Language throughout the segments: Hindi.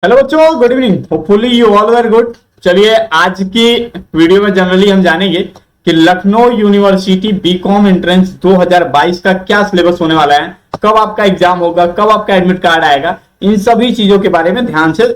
हेलो बच्चों, good evening. Hopefully you all where good. चलिए आज की वीडियो में जनरली हम जानेंगे कि लखनऊ यूनिवर्सिटी बीकॉम एंट्रेंस 2022 का क्या सिलेबस होने वाला है, कब आपका एग्जाम होगा, कब आपका एडमिट कार्ड आएगा, इन सभी चीजों के बारे में ध्यान से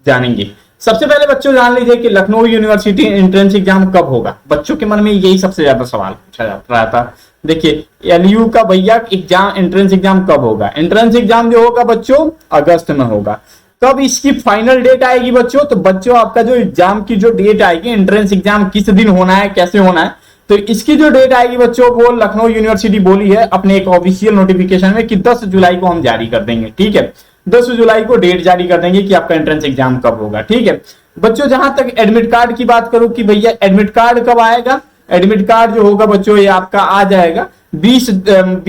जानेंगे। सबसे पहले बच्चों जान लीजिए कि लखनऊ यूनिवर्सिटी एंट्रेंस एग्जाम कब होगा। बच्चों के मन में यही सबसे ज्यादा सवाल पूछा जा रहा था। देखिए एलयू का भैया एग्जाम एंट्रेंस एग्जाम कब होगा। एंट्रेंस एग्जाम जो होगा बच्चों अगस्त में होगा। कब इसकी फाइनल डेट आएगी बच्चों, तो बच्चों आपका जो एग्जाम की जो डेट आएगी, एंट्रेंस एग्जाम किस दिन होना है, कैसे होना है, तो इसकी जो डेट आएगी बच्चों वो लखनऊ यूनिवर्सिटी बोली है अपने एक ऑफिशियल नोटिफिकेशन में कि 10 जुलाई को हम जारी कर देंगे। ठीक है, 10 जुलाई को डेट जारी कर देंगे कि आपका एंट्रेंस एग्जाम कब होगा। ठीक है बच्चों, जहां तक एडमिट कार्ड की बात करूं कि भैया एडमिट कार्ड कब आएगा, एडमिट कार्ड जो होगा बच्चों ये आपका आ जाएगा 20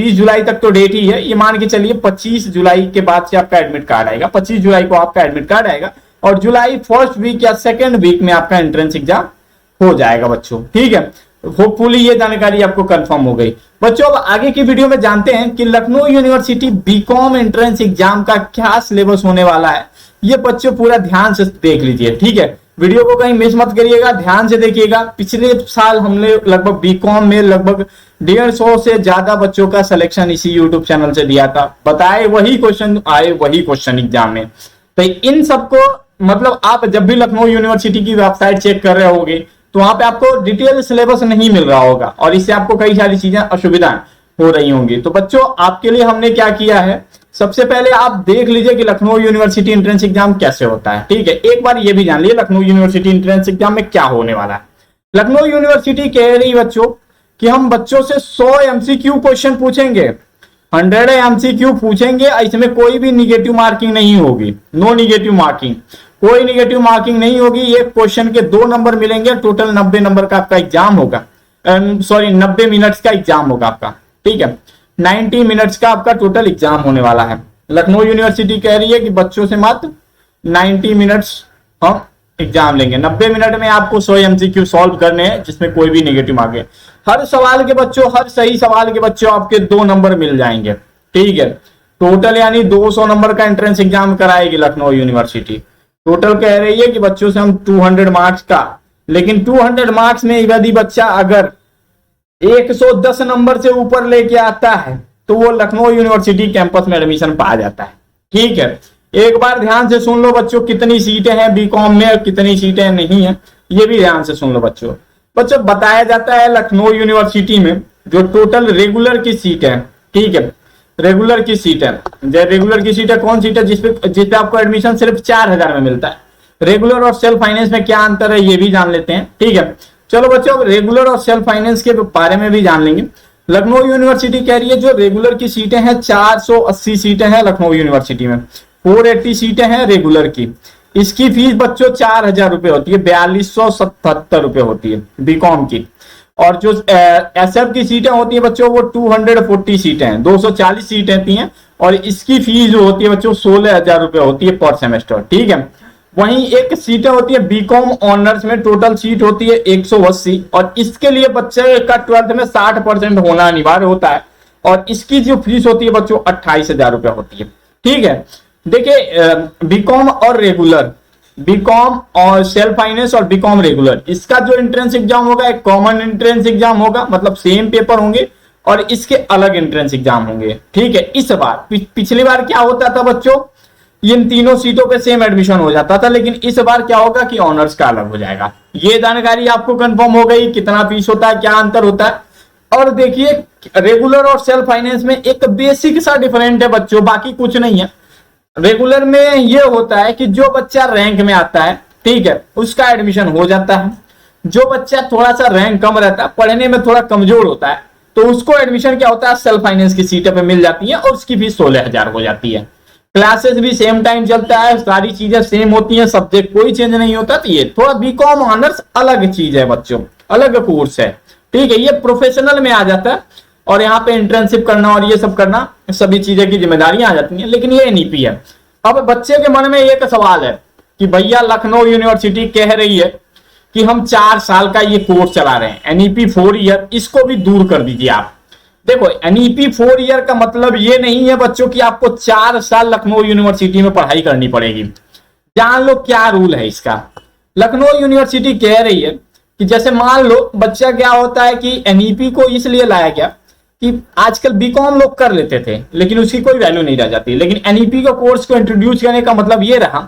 जुलाई तक तो डेट ही है। ये मान के चलिए 25 जुलाई के बाद से आपका एडमिट कार्ड आएगा। 25 जुलाई को आपका एडमिट कार्ड आएगा और जुलाई फर्स्ट वीक या सेकेंड वीक में आपका एंट्रेंस एग्जाम हो जाएगा बच्चों। ठीक है, होपफुली ये जानकारी आपको कंफर्म हो गई। बच्चों अब आगे की वीडियो में जानते हैं कि Lucknow university BCom entrance exam का क्या सिलेबस होने वाला है। ये बच्चों पूरा ध्यान से देख लीजिए। ठीक है, वीडियो को कहीं मिस मत करिएगा, ध्यान से देखिएगा। पिछले साल हमने लगभग बीकॉम में लगभग 150 से ज्यादा बच्चों का सिलेक्शन इसी यूट्यूब चैनल से दिया था। बताए वही क्वेश्चन आए, वही क्वेश्चन एग्जाम में। तो इन सबको मतलब आप जब भी लखनऊ यूनिवर्सिटी की वेबसाइट चेक कर रहे होगे तो वहां पे आपको डिटेल सिलेबस नहीं मिल रहा होगा और इससे आपको कई सारी चीजें असुविधाएं हो रही होंगी। तो बच्चों आपके लिए हमने क्या किया है, सबसे पहले आप देख लीजिए कि लखनऊ यूनिवर्सिटी एंट्रेंस एग्जाम कैसे होता है। ठीक है, एक बार ये भी जान लीजिए लखनऊ यूनिवर्सिटी एंट्रेंस एग्जाम में क्या होने वाला है। लखनऊ यूनिवर्सिटी कह रही बच्चों कि हम बच्चों से 100 एमसीक्यू क्वेश्चन पूछेंगे, 100 एमसीक्यू पूछेंगे। इसमें कोई भी निगेटिव मार्किंग नहीं होगी, नो निगेटिव मार्किंग, कोई निगेटिव मार्किंग नहीं होगी। ये क्वेश्चन के 2 नंबर मिलेंगे, टोटल 90 नंबर का आपका एग्जाम होगा। सॉरी 90 मिनट्स का एग्जाम होगा आपका। ठीक है, 90 मिनट्स का आपका टोटल एग्जाम होने वाला है। लखनऊ यूनिवर्सिटी कह रही है कि बच्चों से मात्र 90 मिनट्स हम एग्जाम लेंगे। 90 मिनट में आपको 100 एमसीक्यू सॉल्व करने हैं जिसमें कोई भी नेगेटिव मार्क है। हर सवाल के बच्चों, हर सही सवाल के बच्चों आपके 2 नंबर मिल जाएंगे। ठीक है, टोटल यानी 200 नंबर का एंट्रेंस एग्जाम कराएगी लखनऊ यूनिवर्सिटी। टोटल कह रही है कि बच्चों से हम 200 मार्क्स का, लेकिन 200 मार्क्स में यदि बच्चा अगर 110 नंबर से ऊपर लेके आता है तो वो लखनऊ यूनिवर्सिटी कैंपस में एडमिशन पा जाता है। ठीक है, एक बार ध्यान से सुन लो बच्चों, कितनी सीटें हैं बीकॉम में और कितनी सीटें नहीं है, ये भी ध्यान से सुन लो बच्चों। बच्चों बताया जाता है लखनऊ यूनिवर्सिटी में जो टोटल रेगुलर की सीट है, ठीक है, रेगुलर की सीट है, रेगुलर की सीट है, कौन सीट है जिसपे आपको एडमिशन सिर्फ 4000 में मिलता है। रेगुलर और सेल्फ फाइनेंस में क्या अंतर है ये भी जान लेते हैं। ठीक है, चलो बच्चों रेगुलर और सेल्फ फाइनेंस के बारे में भी जान लेंगे। लखनऊ यूनिवर्सिटी कह रही है जो रेगुलर की सीटें हैं 480 सीटें हैं लखनऊ यूनिवर्सिटी में, 480 सीटें हैं रेगुलर की। इसकी फीस बच्चों 4000 रुपए होती है, 4277 रुपए होती है बीकॉम की। और जो एसएफ की सीटें होती है बच्चों वो 240 सीटें हैं, 240 सीटें होती हैं और इसकी फीस जो होती है बच्चों 16000 रुपए होती है पर सेमेस्टर। ठीक है, वहीं एक सीटें होती है बीकॉम ऑनर्स में, टोटल सीट होती है 180 और इसके लिए बच्चे का 12th में 60% होना अनिवार्य होता है और इसकी जो फीस होती है बच्चों 28000 रुपए होती है। ठीक है, देखिए बीकॉम और रेगुलर, बीकॉम और सेल्फ फाइनेंस और बीकॉम रेगुलर, इसका जो एंट्रेंस एग्जाम होगा एक कॉमन एंट्रेंस एग्जाम होगा, मतलब सेम पेपर होंगे और इसके अलग एंट्रेंस एग्जाम होंगे। ठीक है, इस बार पिछली बार क्या होता था बच्चों, इन तीनों सीटों पे सेम एडमिशन हो जाता था, लेकिन इस बार क्या होगा कि ऑनर्स का अलग हो जाएगा। ये जानकारी आपको कंफर्म हो गई, कितना फीस होता है, क्या अंतर होता है। और देखिए रेगुलर और सेल्फ फाइनेंस में एक बेसिक सा डिफरेंट है बच्चों, बाकी कुछ नहीं है। रेगुलर में ये होता है कि जो बच्चा रैंक में आता है, ठीक है, उसका एडमिशन हो जाता है। जो बच्चा थोड़ा सा रैंक कम रहता है, पढ़ने में थोड़ा कमजोर होता है, तो उसको एडमिशन क्या होता है सेल्फ फाइनेंस की सीटें पे मिल जाती है और उसकी फीस 16000 हो जाती है। क्लासेस भी सेम टाइम चलता है, सारी चीजें सेम होती हैं, सब्जेक्ट कोई चेंज नहीं होता। तो ये थोड़ा बीकॉम ऑनर्स अलग चीज है बच्चों, अलग कोर्स है। ठीक है, ये प्रोफेशनल में आ जाता है और यहाँ पे इंटर्नशिप करना और ये सब करना, सभी चीजें की जिम्मेदारियां आ जाती हैं, लेकिन ये एनईपी है। अब बच्चे के मन में एक सवाल है कि भैया लखनऊ यूनिवर्सिटी कह रही है कि हम 4 साल का ये कोर्स चला रहे हैं, एनईपी 4 ईयर, इसको भी दूर कर दीजिए आप। देखो एनईपी 4 ईयर का मतलब ये नहीं है बच्चों कि आपको 4 साल लखनऊ यूनिवर्सिटी में पढ़ाई करनी पड़ेगी। जान लो क्या रूल है इसका। लखनऊ यूनिवर्सिटी कह रही है कि जैसे मान लो बच्चा, क्या होता है कि एनईपी को इसलिए लाया गया कि आजकल बीकॉम लोग कर लेते थे लेकिन उसकी कोई वैल्यू नहीं रह जाती, लेकिन एनईपी का कोर्स को इंट्रोड्यूस करने का मतलब ये रहा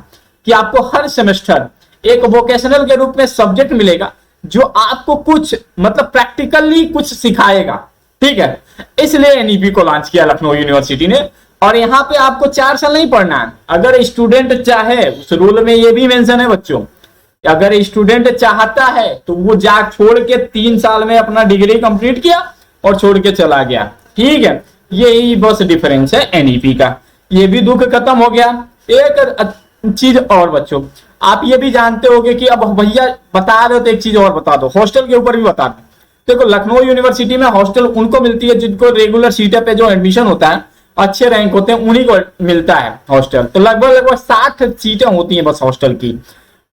कि आपको हर सेमेस्टर एक वोकेशनल के रूप में सब्जेक्ट मिलेगा जो आपको कुछ मतलब प्रैक्टिकली कुछ सिखाएगा, ठीक है। इसलिए एनईपी को लॉन्च किया लखनऊ यूनिवर्सिटी ने। और यहाँ पे आपको 4 साल नहीं पढ़ना है, अगर स्टूडेंट चाहे, उस रूल में ये भी मेंशन है बच्चों, अगर स्टूडेंट चाहता है तो वो जा छोड़ के 3 साल में अपना डिग्री कंप्लीट किया और छोड़ के चला गया, ठीक है। यही बस डिफरेंस है एनईपी का। ये भी दुख खत्म हो गया। एक चीज और बच्चों, आप ये भी जानते होंगे कि अब भैया बता रहे हो तो एक चीज और बता दो, हॉस्टल के ऊपर भी बता दो। देखो लखनऊ यूनिवर्सिटी में हॉस्टल उनको मिलती है जिनको रेगुलर सीटें पे जो एडमिशन होता है, अच्छे रैंक होते हैं, उन्हीं को मिलता है हॉस्टल। तो लगभग 60 सीटें होती हैं बस हॉस्टल की,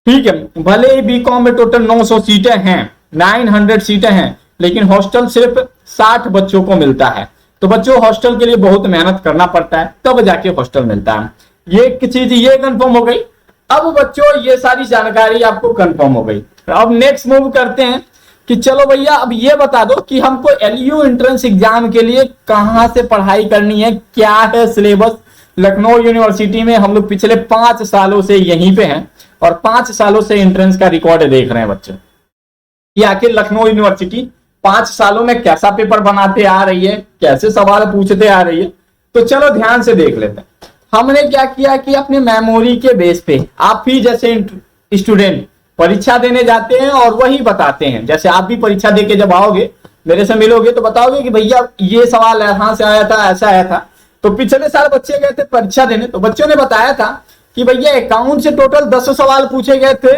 ठीक है। भले ही बीकॉम में टोटल 900 सीटें हैं, 900 सीटें हैं, लेकिन हॉस्टल सिर्फ 60 बच्चों को मिलता है। तो बच्चों हॉस्टल के लिए बहुत मेहनत करना पड़ता है तब जाके हॉस्टल मिलता है। ये एक चीज ये कंफर्म हो गई। अब बच्चों ये सारी जानकारी आपको कंफर्म हो गई। अब नेक्स्ट मूव करते हैं कि चलो भैया अब ये बता दो कि हमको एलयू एंट्रेंस एग्जाम के लिए कहां से पढ़ाई करनी है, क्या है सिलेबस। लखनऊ यूनिवर्सिटी में हम लोग पिछले 5 सालों से यहीं पे हैं और 5 सालों से एंट्रेंस का रिकॉर्ड देख रहे हैं बच्चों कि आखिर लखनऊ यूनिवर्सिटी 5 सालों में कैसा पेपर बनाते आ रही है, कैसे सवाल पूछते आ रही है। तो चलो ध्यान से देख लेते हैं। हमने क्या किया कि अपने मेमोरी के बेस पे आप भी जैसे स्टूडेंट परीक्षा देने जाते हैं और वही बताते हैं, जैसे आप भी परीक्षा देके जब आओगे मेरे से मिलोगे तो बताओगे कि भैया ये सवाल यहाँ से आया था, ऐसा आया था। तो पिछले साल बच्चे गए थे परीक्षा देने तो बच्चों ने बताया था कि भैया अकाउंट से टोटल 10 सवाल पूछे गए थे,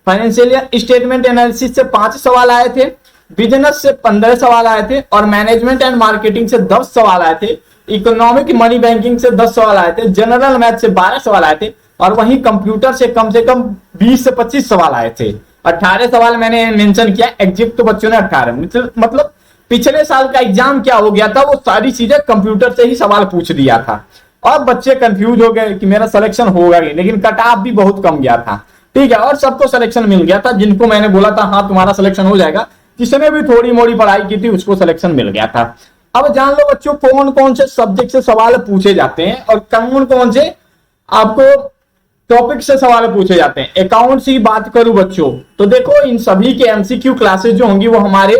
फाइनेंशियल स्टेटमेंट एनालिसिस से 5 सवाल आए थे, बिजनेस से 15 सवाल आए थे और मैनेजमेंट एंड मार्केटिंग से 10 सवाल आए थे, इकोनॉमिक मनी बैंकिंग से 10 सवाल आए थे, जनरल मैथ से 12 सवाल आए थे और वहीं कंप्यूटर से कम 20 से 25 सवाल आए थे। 18 सवाल मैंने मेंशन किया, एग्जिट तो बच्चों ने 18, मतलब पिछले साल का एग्जाम क्या हो गया था, वो सारी चीजें कंप्यूटर से ही सवाल पूछ दिया था और बच्चे कंफ्यूज हो गए कि मेरा सिलेक्शन होगा ही, लेकिन कट ऑफ भी बहुत कम गया था, ठीक है। और सबको सिलेक्शन मिल गया था, जिनको मैंने बोला था हाँ तुम्हारा सिलेक्शन हो जाएगा, जिसने भी थोड़ी मोड़ी पढ़ाई की थी उसको सिलेक्शन मिल गया था। अब जान लो बच्चों कौन कौन से सब्जेक्ट से सवाल पूछे जाते हैं और कौन कौन से आपको टॉपिक से सवाल पूछे जाते हैं। अकाउंट्स की बात करूं बच्चों तो देखो इन सभी के एमसीक्यू क्लासेस जो होंगी वो हमारे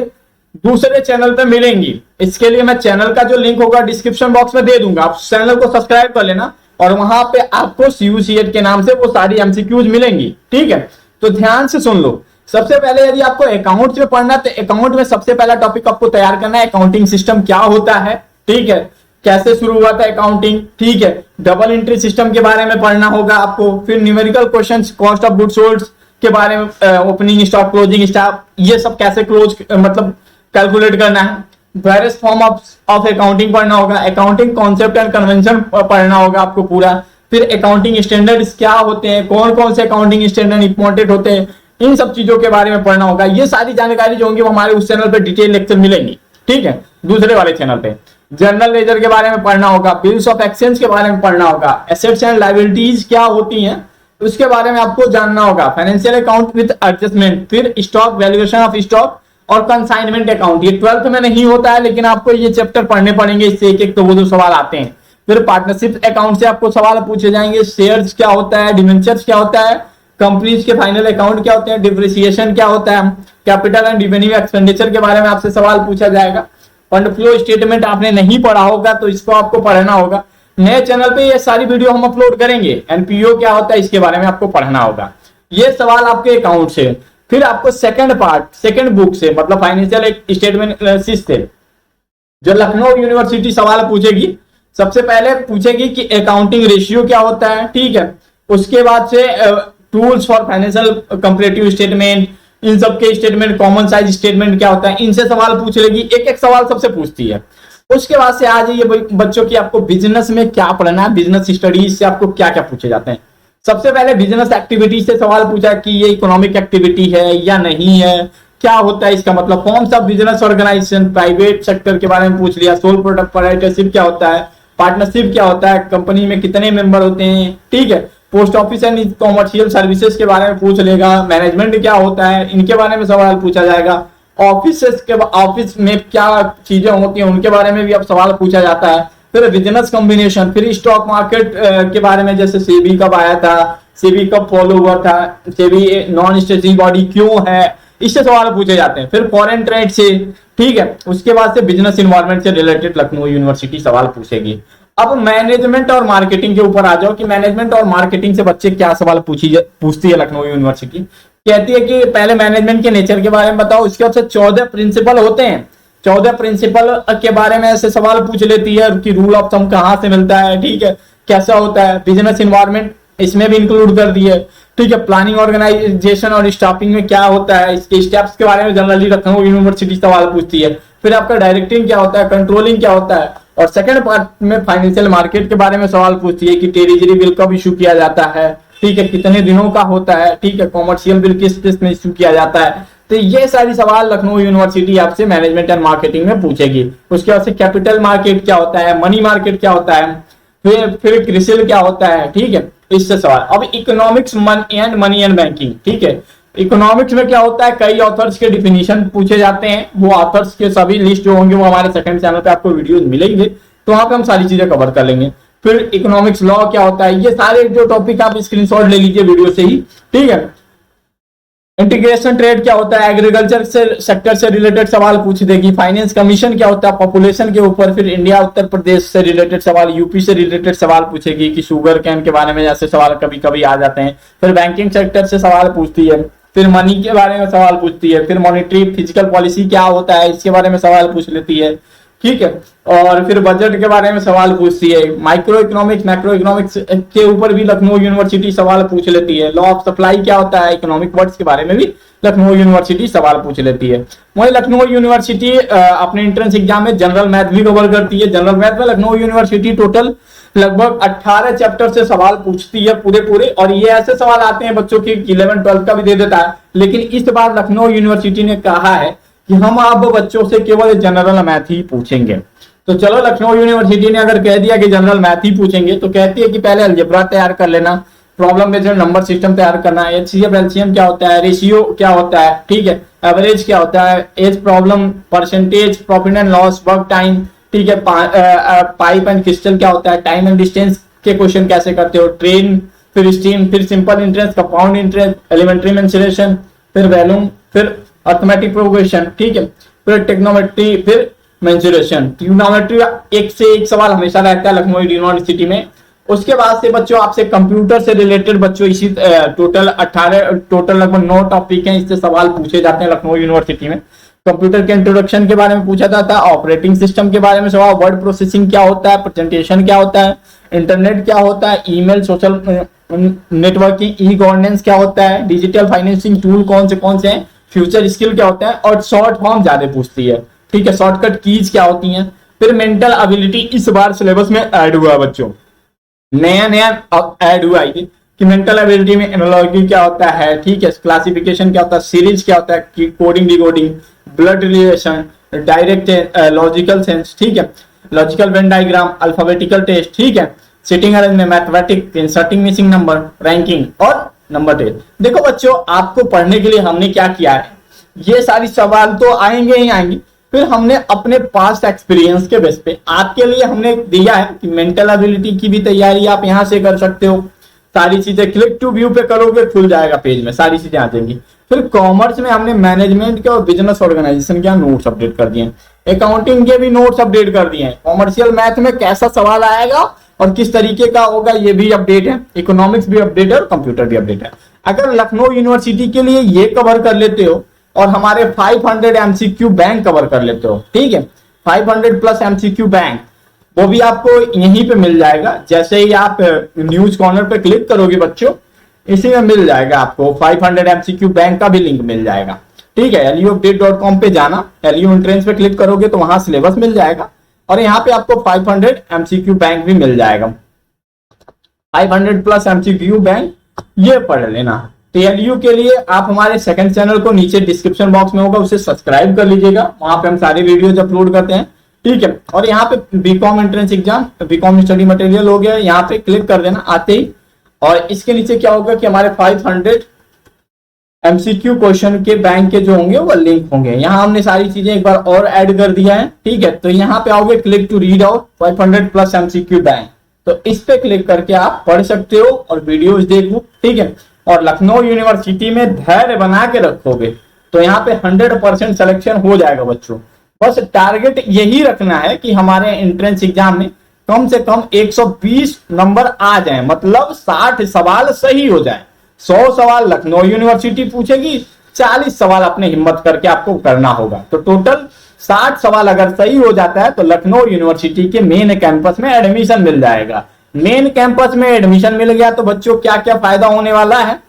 दूसरे चैनल पे मिलेंगी। इसके लिए मैं चैनल का जो लिंक होगा डिस्क्रिप्शन बॉक्स में दे दूंगा, आप चैनल को सब्सक्राइब कर लेना और वहां पे आपको CUCET के नाम से वो सारी एमसीक्यूज मिलेंगी, ठीक है। तो ध्यान से सुन लो। सबसे पहले यदि आपको अकाउंट में पढ़ना तो अकाउंट में सबसे पहला टॉपिक आपको तैयार करना है, अकाउंटिंग सिस्टम क्या होता है, ठीक है, कैसे शुरू हुआ था अकाउंटिंग, ठीक है। डबल एंट्री सिस्टम के बारे में पढ़ना होगा आपको, फिर numerical questions, cost of goods sold के बारे में, ओपनिंग स्टॉक, क्लोजिंग स्टॉक, ये सब कैसे क्लोज मतलब कैलकुलेट करना है। वेरियस फॉर्म ऑफ अकाउंटिंग पढ़ना होगा, अकाउंटिंग कॉन्सेप्ट एंड कन्वेंशन पढ़ना होगा आपको पूरा। फिर अकाउंटिंग स्टैंडर्ड्स क्या होते हैं, कौन कौन से अकाउंटिंग स्टैंडर्ड इंपॉर्टेंट होते हैं, इन सब चीजों के बारे में पढ़ना होगा। ये सारी जानकारी जो होंगी वो हमारे उस चैनल पे डिटेल लेक्चर मिलेंगी, ठीक है। दूसरे वाले चैनल पे जनरल लेजर के बारे में पढ़ना होगा, बिल्स ऑफ एक्सचेंज के बारे में पढ़ना होगा, एसेट्स एंड लायबिलिटीज क्या होती हैं उसके बारे में आपको जानना होगा, फाइनेंशियल अकाउंट विद एडजस्टमेंट, फिर स्टॉक वैल्यूएशन ऑफ स्टॉक और कंसाइनमेंट अकाउंट। ये 12th में नहीं होता है लेकिन आपको ये चैप्टर पढ़ने पड़ेंगे, इससे एक एक तो वो 2 सवाल आते हैं। फिर पार्टनरशिप अकाउंट से आपको सवाल पूछे जाएंगे, शेयर्स क्या होता है, डिवेंचर्स क्या होता है, कंपनीज के फाइनल अकाउंट क्या होते हैं, डिप्रिसिएशन क्या होता है, कैपिटल एंड रेवेन्यू एक्सपेंडिचर के बारे में आपसे सवाल पूछा जाएगा। फंड फ्लो स्टेटमेंट आपने नहीं पढ़ा होगा तो इसको आपको पढ़ना होगा। नए चैनल पे ये सारी वीडियो हम अपलोड करेंगे। एनपीओ क्या होता है इसके बारे में आपको पढ़ना होगा। ये सवाल आपके अकाउंट से। फिर आपको सेकंड बुक से मतलब फाइनेंशियल स्टेटमेंट एनालिसिस से जो लखनऊ यूनिवर्सिटी सवाल पूछेगी, सबसे पहले पूछेगी कि अकाउंटिंग रेशियो क्या होता है, ठीक है। उसके बाद से tools for financial comparative statement, इन सब के स्टेटमेंट, कॉमन साइज स्टेटमेंट क्या होता है, इनसे सवाल पूछ लेगी। एक एक सवाल सबसे पूछती है। उसके बाद से आ जाइए बच्चों की आपको बिजनेस में क्या पढ़ना है, बिजनेस स्टडीज से आपको क्या क्या पूछे जाते हैं। सबसे पहले बिजनेस एक्टिविटी से सवाल पूछा कि ये इकोनॉमिक एक्टिविटी है या नहीं है, क्या होता है इसका मतलब, forms of business organisation, private sector के बारे में पूछ लिया, सोल प्रोप्राइटरशिप क्या होता है, पार्टनरशिप क्या होता है, कंपनी में कितने मेंबर होते हैं, ठीक है। Post office and commercial services के बारे में पूछ लेगा, मैनेजमेंट क्या होता है इनके बारे में सवाल पूछा जाएगा, ऑफिस में क्या चीजें होती हैं उनके बारे में भी अब सवाल पूछा जाता है। फिर बिजनेस कॉम्बिनेशन, फिर स्टॉक मार्केट के बारे में, जैसे सेबी कब आया था, सेबी कब फॉलो हुआ था, सेबी नॉन स्टेटरी बॉडी क्यों है, इससे सवाल पूछे जाते हैं। फिर फॉरेन ट्रेड से, ठीक है, उसके बाद से बिजनेस इन्वायरमेंट से रिलेटेड लखनऊ यूनिवर्सिटी सवाल पूछेगी। अब मैनेजमेंट और मार्केटिंग के ऊपर आ जाओ कि मैनेजमेंट और मार्केटिंग से बच्चे क्या सवाल पूछती है लखनऊ यूनिवर्सिटी। कहती है कि पहले मैनेजमेंट के नेचर के बारे में बताओ, उसके बाद से 14 प्रिंसिपल होते हैं, 14 प्रिंसिपल के बारे में ऐसे सवाल पूछ लेती है कि रूल ऑफ थंब कहाँ से मिलता है, ठीक है, कैसा होता है, बिजनेस इन्वायरमेंट इसमें भी इंक्लूड कर दी है, ठीक है, प्लानिंग ऑर्गेनाइजेशन और स्टाफिंग में क्या होता है, इसके स्टेप्स के बारे में जनरली लखनऊ यूनिवर्सिटी सवाल पूछती है। फिर आपका डायरेक्टिंग क्या होता है, कंट्रोलिंग क्या होता है, और सेकंड पार्ट में फाइनेंशियल मार्केट के बारे में सवाल पूछती है कि ट्रेजरी बिल कब इशू किया जाता है, ठीक है, कितने दिनों का होता है, ठीक है, कॉमर्शियल बिल किस किस में इशू किया जाता है। तो ये सारी सवाल लखनऊ यूनिवर्सिटी आपसे मैनेजमेंट एंड मार्केटिंग में पूछेगी। उसके बाद से कैपिटल मार्केट क्या होता है, मनी मार्केट क्या होता है, फिर क्रिसिल क्या होता है, ठीक है, इससे सवाल। अब इकोनॉमिक्स मनी एंड बैंकिंग, ठीक है, इकोनॉमिक्स में क्या होता है, कई ऑथर्स के डिफिनीशन पूछे जाते हैं, वो ऑथर्स के सभी लिस्ट जो होंगे वो हमारे सेकंड चैनल पे आपको वीडियोस मिलेंगे, तो वहां पे हम सारी चीजें कवर कर लेंगे। फिर इकोनॉमिक्स लॉ क्या होता है, ये सारे जो टॉपिक आप स्क्रीनशॉट ले लीजिए वीडियो से ही, ठीक है। इंटीग्रेशन ट्रेड क्या होता है, एग्रीकल्चर से सेक्टर से रिलेटेड सवाल पूछ देगी। फाइनेंस कमीशन क्या होता है, पॉपुलेशन के ऊपर। फिर इंडिया उत्तर प्रदेश से रिलेटेड सवाल, यूपी से रिलेटेड सवाल पूछेगी कि शुगर कैन के बारे में ऐसे सवाल कभी कभी आ जाते हैं। फिर बैंकिंग सेक्टर से सवाल पूछती है, फिर मनी के बारे में सवाल पूछती है, फिर मॉनेटरी फिजिकल पॉलिसी क्या होता है इसके बारे में सवाल पूछ लेती है, ठीक है, और फिर बजट के बारे में सवाल पूछती है। माइक्रो इकोनॉमिक्स मैक्रो इकोनॉमिक्स के ऊपर भी लखनऊ यूनिवर्सिटी सवाल पूछ लेती है। लॉ ऑफ सप्लाई क्या होता है, इकोनॉमिक वर्ड्स के बारे में भी लखनऊ यूनिवर्सिटी सवाल पूछ लेती है। वही लखनऊ यूनिवर्सिटी अपने एंट्रेंस एग्जाम में जनरल मैथ भी कवर करती है। जनरल मैथ में लखनऊ यूनिवर्सिटी टोटल लगभग 18 चैप्टर से सवाल पूछती है पूरे, और ये ऐसे सवाल आते हैं बच्चों की 11-12 का भी दे देता है। लेकिन इस बार लखनऊ यूनिवर्सिटी ने कहा है कि हम अब बच्चों से केवल जनरल मैथ ही पूछेंगे। तो चलो, लखनऊ यूनिवर्सिटी ने अगर कह दिया कि जनरल मैथ ही पूछेंगे, तो कहती है कि पहले अलजेब्रा तैयार कर लेना, प्रॉब्लम बेस्ड नंबर सिस्टम तैयार करना है, एचसीएफ एलसीएम क्या होता है, रेशियो क्या होता है, ठीक है, एवरेज क्या होता है, age problem, percentage, profit and loss, work time, ठीक है, पाइप एंड क्रिस्टल क्या होता है, टाइम एंड डिस्टेंस के क्वेश्चन कैसे करते हो, ट्रेन, फिर स्टीम, फिर simple interest, compound interest, elementary mensuration, फिर वैल्यूम, फिर अर्थमेटिक प्रोग्रेशन, ठीक है, फिर टेक्नोमेट्री, फिर मेंसुरेशन। ट्रिग्नोमेट्री एक से एक सवाल हमेशा रहता है लखनऊ यूनिवर्सिटी में। उसके बाद से बच्चों आपसे कंप्यूटर से रिलेटेड बच्चों इसी टोटल लगभग 9 टॉपिक हैं, इससे सवाल पूछे जाते हैं लखनऊ यूनिवर्सिटी में। कंप्यूटर के इंट्रोडक्शन के बारे में पूछा जाता है, ऑपरेटिंग सिस्टम के बारे में सवाल, वर्ड प्रोसेसिंग क्या होता है, प्रेजेंटेशन क्या होता है, इंटरनेट क्या होता है, email, social networking, e governance क्या होता है, डिजिटल फाइनेंसिंग टूल कौन से हैं, फ्यूचर स्किल क्या होता है, और शॉर्ट फॉर्म ज्यादा पूछती है, ठीक है, शॉर्टकट कीज क्या होती हैं। फिर मेंटल एबिलिटी इस बार सिलेबस में ऐड हुआ बच्चों, नया ऐड हुआ है कि मेंटल एबिलिटी में एनालॉजी क्या होता है, ठीक है, क्लासिफिकेशन क्या होता है, सीरीज क्या होता है, coding decoding, blood relation, direct logical sense, ठीक है, logical Venn diagram, alphabetical test, ठीक है, sitting arrangement, mathematics, inserting missing number, ranking और नंबर टेस्ट। देखो बच्चों, आपको पढ़ने के लिए हमने क्या किया है, ये सारी सवाल तो आएंगे ही आएंगे, फिर हमने अपने पास्ट एक्सपीरियंस के बेस पे आपके लिए हमने दिया है कि मेंटल एबिलिटी की भी तैयारी आप यहां से कर सकते हो। सारी चीजें क्लिक टू व्यू पे करोगे, खुल जाएगा पेज में, सारी चीजें आ जाएंगी। फिर कॉमर्स में हमने मैनेजमेंट के और बिजनेस ऑर्गेनाइजेशन के नोट्स अपडेट कर दिए, अकाउंटिंग के भी नोट्स अपडेट कर दिए, कॉमर्शियल मैथ में कैसा सवाल आएगा और किस तरीके का होगा ये भी अपडेट है, इकोनॉमिक्स भी अपडेट है और कंप्यूटर भी अपडेट है। अगर लखनऊ यूनिवर्सिटी के लिए ये कवर कर लेते हो और हमारे 500 एमसीक्यू बैंक कवर कर लेते हो, ठीक है, 500 प्लस एमसीक्यू बैंक, वो भी आपको यहीं पे मिल जाएगा। जैसे ही आप न्यूज कॉर्नर पे क्लिक करोगे बच्चों, इसी में मिल जाएगा आपको 500 एमसीक्यू बैंक का भी लिंक मिल जाएगा, ठीक है। luupdate.com पे जाना, LU एंट्रेंस पे क्लिक करोगे तो वहां सिलेबस मिल जाएगा और यहाँ पे आपको 500 एमसीक्यू बैंक भी मिल जाएगा, 500 प्लस एमसीक्यू बैंक, ये पढ़ लेना। तो LU के लिए आप हमारे सेकंड चैनल को नीचे डिस्क्रिप्शन बॉक्स में होगा, उसे सब्सक्राइब कर लीजिएगा, वहां पे हम सारे वीडियोज अपलोड करते हैं, ठीक है। और यहाँ पे BCom entrance exam, BCom study material हो गया, यहाँ पे क्लिक कर देना, आते ही और इसके नीचे क्या होगा कि हमारे 500 एमसीक्यू क्वेश्चन के बैंक के जो होंगे वो लिंक होंगे। यहाँ हमने सारी चीजें एक बार और ऐड कर दिया है, ठीक है। तो यहाँ पे आओगे click to read out 500 plus MCQ bank, तो इस पे क्लिक करके आप पढ़ सकते हो और वीडियोस देखो, ठीक है। और लखनऊ यूनिवर्सिटी में धैर्य बना के रखोगे तो यहाँ पे 100% सिलेक्शन हो जाएगा बच्चों। बस टारगेट यही रखना है कि हमारे एंट्रेंस एग्जाम में कम से कम 120 नंबर आ जाए, मतलब 60 सवाल सही हो जाए। 100 सवाल लखनऊ यूनिवर्सिटी पूछेगी, 40 सवाल अपने हिम्मत करके आपको करना होगा। तो टोटल 60 सवाल अगर सही हो जाता है तो लखनऊ यूनिवर्सिटी के मेन कैंपस में एडमिशन मिल जाएगा। मेन कैंपस में एडमिशन मिल गया तो बच्चों क्या क्या फायदा होने वाला है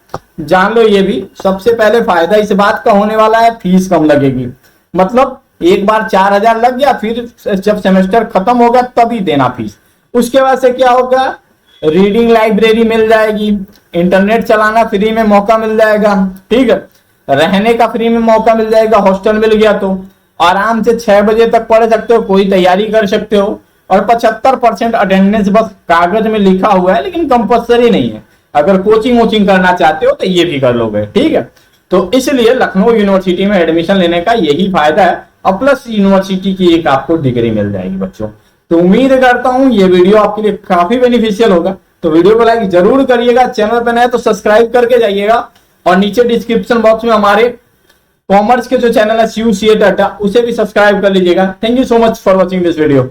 जान लो। ये भी सबसे पहले फायदा इस बात का होने वाला है, फीस कम लगेगी। मतलब एक बार 4000 लग गया, फिर जब सेमेस्टर खत्म होगा तभी देना फीस। उसके बाद से क्या होगा, रीडिंग लाइब्रेरी मिल जाएगी, इंटरनेट चलाना फ्री में मौका मिल जाएगा, ठीक है। रहने का फ्री में मौका मिल जाएगा, हॉस्टल मिल गया तो आराम से 6 बजे तक पढ़ सकते हो, कोई तैयारी कर सकते हो। और 75% अटेंडेंस बस कागज में लिखा हुआ है, लेकिन कंपल्सरी नहीं है। अगर कोचिंग वोचिंग करना चाहते हो तो ये भी कर लोगे, ठीक है। तो इसलिए लखनऊ यूनिवर्सिटी में एडमिशन लेने का यही फायदा है, और प्लस यूनिवर्सिटी की एक आपको डिग्री मिल जाएगी बच्चों। तो उम्मीद करता हूं ये वीडियो आपके लिए काफी बेनिफिशियल होगा। तो वीडियो को लाइक जरूर करिएगा, चैनल पर नए तो सब्सक्राइब करके जाइएगा, और नीचे डिस्क्रिप्शन बॉक्स में हमारे कॉमर्स के जो चैनल है CU CA टाटा उसे भी सब्सक्राइब कर लीजिएगा। Thank you so much for watching this video.